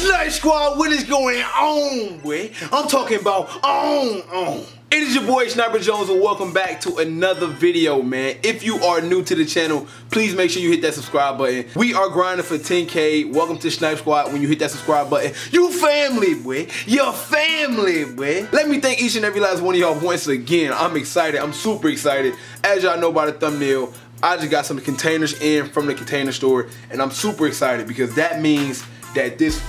Snipe Squad, what is going on, boy? I'm talking about on. It is your boy Sniper Jones and welcome back to another video, man. If you are new to the channel, please make sure you hit that subscribe button. We are grinding for 10K. Welcome to Snipe Squad. When you hit that subscribe button, you family, boy. Your family, boy. Let me thank each and every last one of y'all once again. I'm excited. I'm super excited. As y'all know by the thumbnail, I just got some containers in from the container store and I'm super excited because that means that this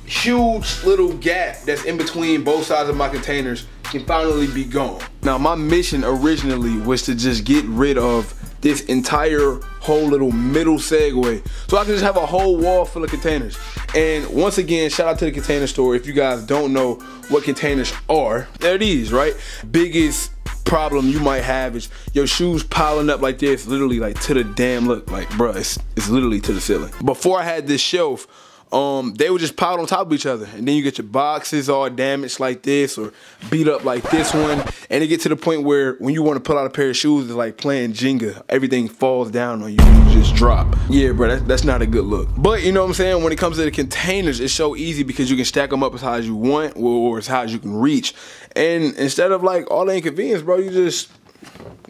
huge little gap that's in between both sides of my containers can finally be gone. Now my mission originally was to just get rid of this entire whole little middle segue so I can just have a whole wall full of containers. And once again, shout out to the container store. If you guys don't know what containers are, they're these, right? Biggest problem you might have is your shoes piling up like this, literally like to the damn, look, like bruh, it's literally to the ceiling. Before I had this shelf, they would just pile on top of each other, and then you get your boxes all damaged like this or beat up like this one, and it get to the point where when you want to pull out a pair of shoes, it's like playing Jenga. Everything falls down on you, you just drop. Yeah, bro, that's not a good look. But you know what I'm saying, when it comes to the containers, it's so easy because you can stack them up as high as you want or as high as you can reach. And instead of like all the inconvenience, bro, you just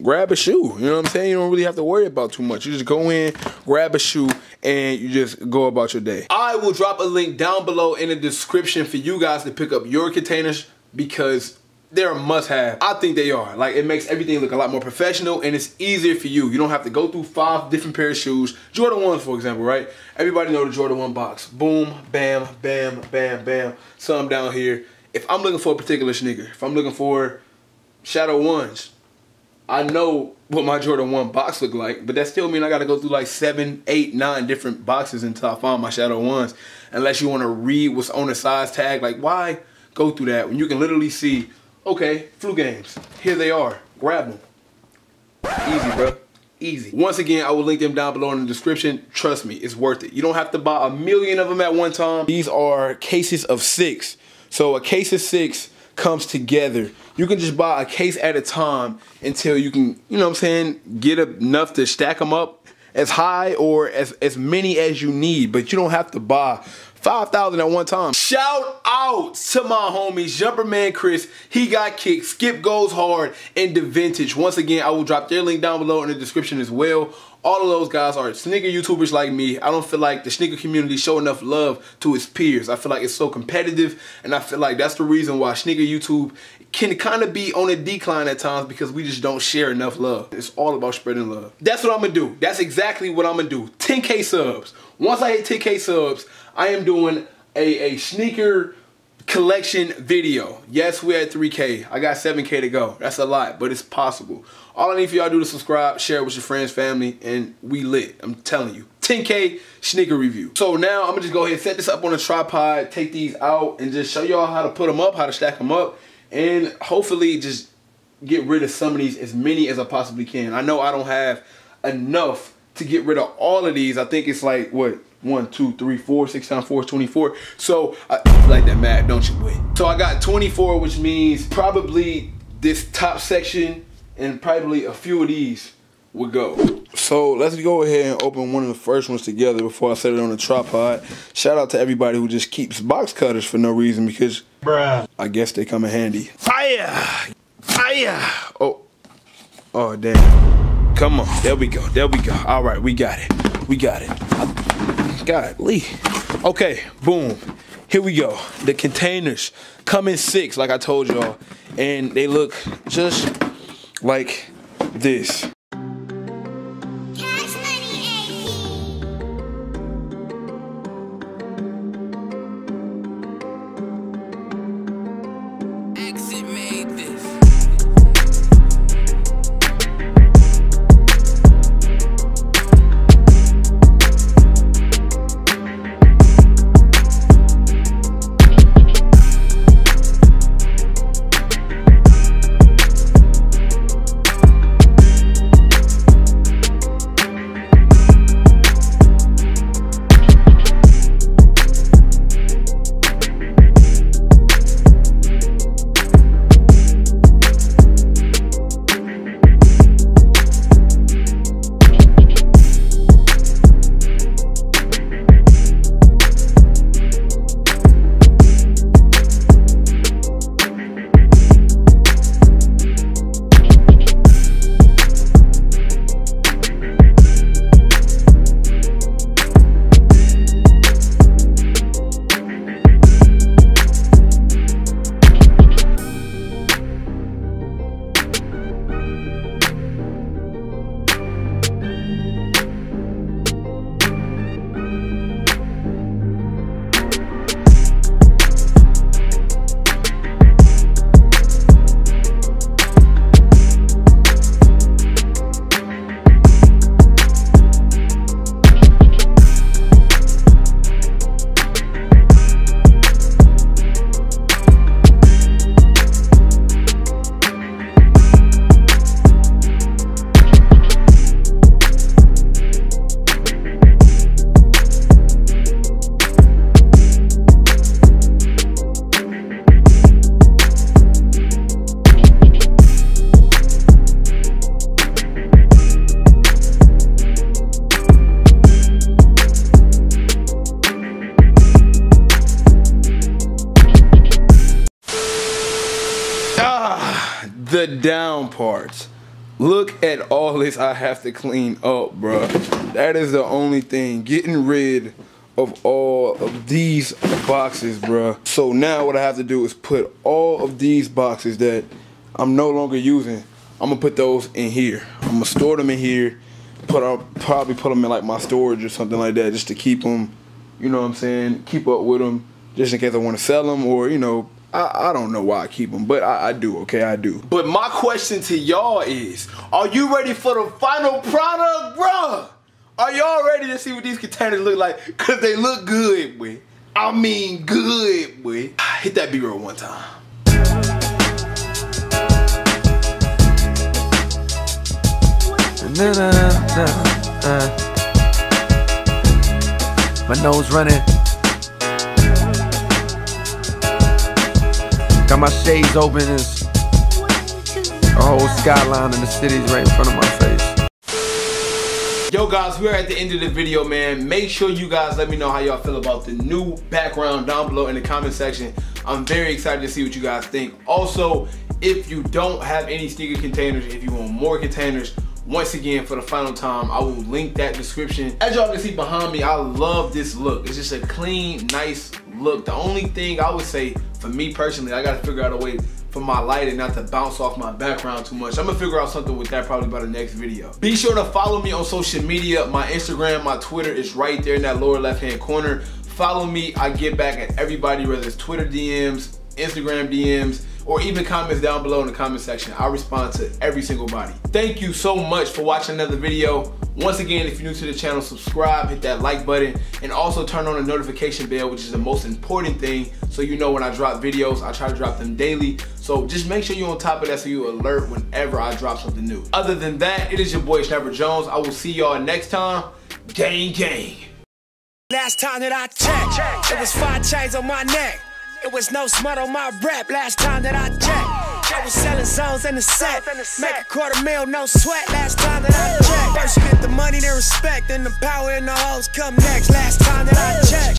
grab a shoe. You know what I'm saying? You don't really have to worry about too much. You just go in, grab a shoe, and you just go about your day. I will drop a link down below in the description for you guys to pick up your containers because they're a must-have. I think they are. Like, it makes everything look a lot more professional and it's easier for you. You don't have to go through 5 different pairs of shoes. Jordan 1s, for example, right? Everybody know the Jordan 1 box. Boom, bam, bam, bam, bam. Some down here. If I'm looking for a particular sneaker, if I'm looking for Shadow 1s, I know what my Jordan 1 box look like, but that still means I gotta go through like 7, 8, 9 different boxes until I find my Shadow 1s. Unless you wanna read what's on the size tag, like why go through that when you can literally see, okay, Flu Games, here they are, grab them. Easy, bro, easy. Once again, I will link them down below in the description. Trust me, it's worth it. You don't have to buy 1,000,000 of them at one time. These are cases of 6. So a case of 6 comes together. You can just buy a case at a time until you can, you know what I'm saying, get enough to stack them up as high or as many as you need, but you don't have to buy 5,000 at one time. Shout out to my homies, Jumperman Chris, He Got Kicked, Skip Goes Hard, and The Vintage. Once again, I will drop their link down below in the description as well. All of those guys are sneaker YouTubers like me. I don't feel like the sneaker community show enough love to its peers. I feel like it's so competitive, and I feel like that's the reason why sneaker YouTube can kind of be on a decline at times because we just don't share enough love. It's all about spreading love. That's what I'm gonna do. That's exactly what I'm gonna do. 10K subs. Once I hit 10K subs, I am doing a sneaker collection video. Yes, we're at 3K. I got 7K to go. That's a lot, but it's possible. All I need for y'all to do is subscribe, share it with your friends, family, and we lit. I'm telling you. 10K sneaker review. So now I'm gonna just go ahead and set this up on a tripod, take these out, and just show y'all how to put them up, how to stack them up, and hopefully just get rid of some of these, as many as I possibly can. I know I don't have enough to get rid of all of these. I think it's like, what? 1, 2, 3, 4, 6 times 4 is 24. So I like that math, don't you? Wait. So I got 24, which means probably this top section and probably a few of these would go. So let's go ahead and open one of the first ones together before I set it on the tripod. Shout out to everybody who just keeps box cutters for no reason because bruh, I guess they come in handy. Fire! Fire! Oh damn. Come on, there we go, there we go. All right, we got it, we got it. Godly. Okay, boom. Here we go. The containers come in 6, like I told y'all, and they look just like this. the down parts. Look at all this I have to clean up, bruh. That is the only thing. Getting rid of all of these boxes, bruh. So now what I have to do is put all of these boxes that I'm no longer using, I'm gonna put those in here. I'm gonna store them in here. Probably put them in like my storage or something like that, just to keep them, you know what I'm saying, keep up with them, just in case I want to sell them, or, you know, I don't know why I keep them, but I do, okay, I do. But my question to y'all is, are you ready for the final product, bruh? Are y'all ready to see what these containers look like? Cause they look good, boy. I mean good, boy. Hit that B-roll one time. My nose running. Got my shades open. It's a whole skyline and the city's right in front of my face. Yo guys, we're at the end of the video, man. Make sure you guys let me know how y'all feel about the new background down below in the comment section. I'm very excited to see what you guys think. Also, if you don't have any sneaker containers, if you want more containers, once again, for the final time, I will link that description. As y'all can see behind me, I love this look. It's just a clean, nice look. The only thing I would say, for me personally, I gotta figure out a way for my lighting not to bounce off my background too much. I'm gonna figure out something with that probably by the next video. Be sure to follow me on social media. My Instagram, my Twitter is right there in that lower left-hand corner. Follow me, I get back at everybody, whether it's Twitter DMs, Instagram DMs, or even comments down below in the comment section. I respond to every single body. Thank you so much for watching another video. Once again, if you're new to the channel, subscribe, hit that like button, and also turn on the notification bell, which is the most important thing, so you know when I drop videos. I try to drop them daily, so just make sure you're on top of that so you're alert whenever I drop something new. Other than that, it is your boy Sniper Jones. I will see y'all next time. Gang, gang. Last time that I checked, it was 5 chains on my neck. It was no smut on my rap last time that I checked. I was selling zones in the set. Make a $250,000, no sweat last time that I checked. First you get the money, then respect, then the power and the hoes come next. Last time that I checked.